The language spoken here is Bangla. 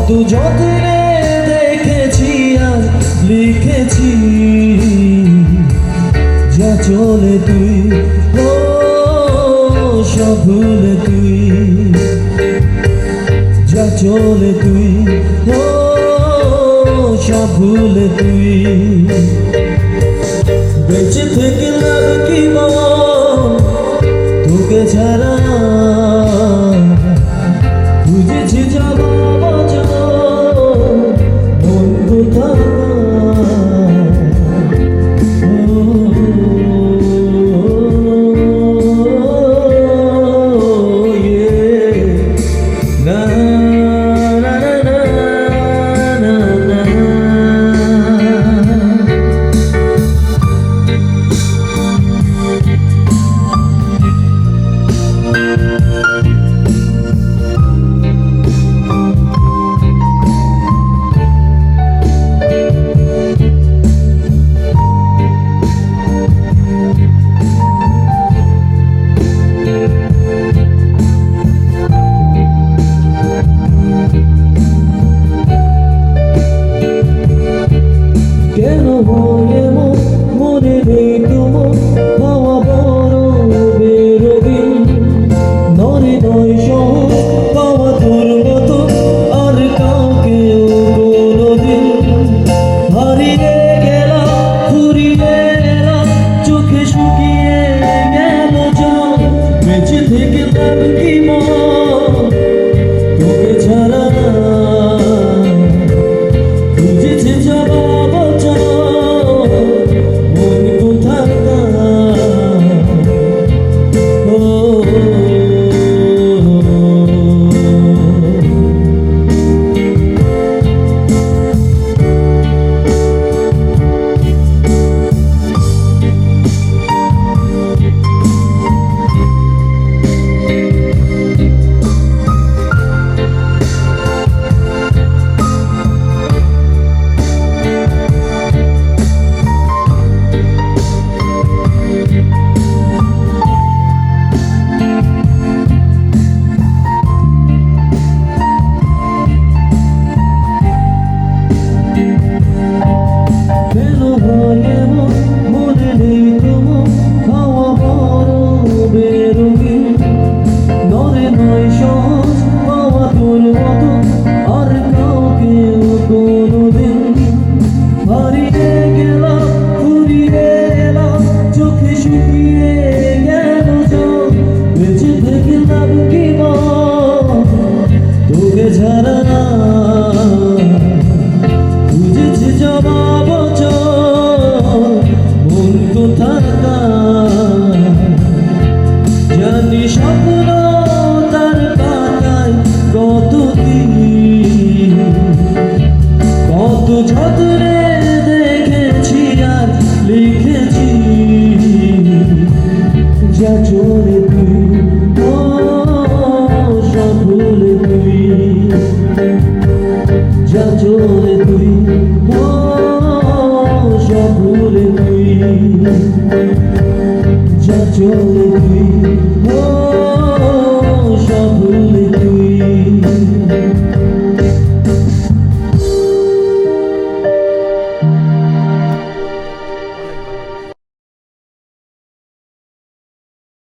কত যত্নে দেখেছি আর লিখেছি, যা চলে তুই ও সব ভুলে তুই, যা চলে তুই ও সব ভুলে তুই। বেঁচে থেকে লাভ কি বল তোকে ছাড়া, বুঝেছি যাবো বন্ধু থাকা। কেন হয় মনে নেই তোমার হাওয়া বড় বেরোবিন, নরে নয় সহজ পাওয়া তোর মতো আর কাউকে কোনোদিন। হারিয়ে গেলাম ফুরিয়ে এলাম চোখে শুকিয়ে গেল জল, বেঁচে থেকে লাভ কি মন তোকে ছাড়া, বুঝেছে যাবো বুঝেছি জবাব বন্ধু থাকা, জানি স্বপ্ন তার পাতায় কত দিন, কত যত্নে দেখেছি আর লিখেছি, যা চলে তুই ও সব ভুলে তুই, যা চলে তুই ও সব ভুলে তুই, যা চলে তুই।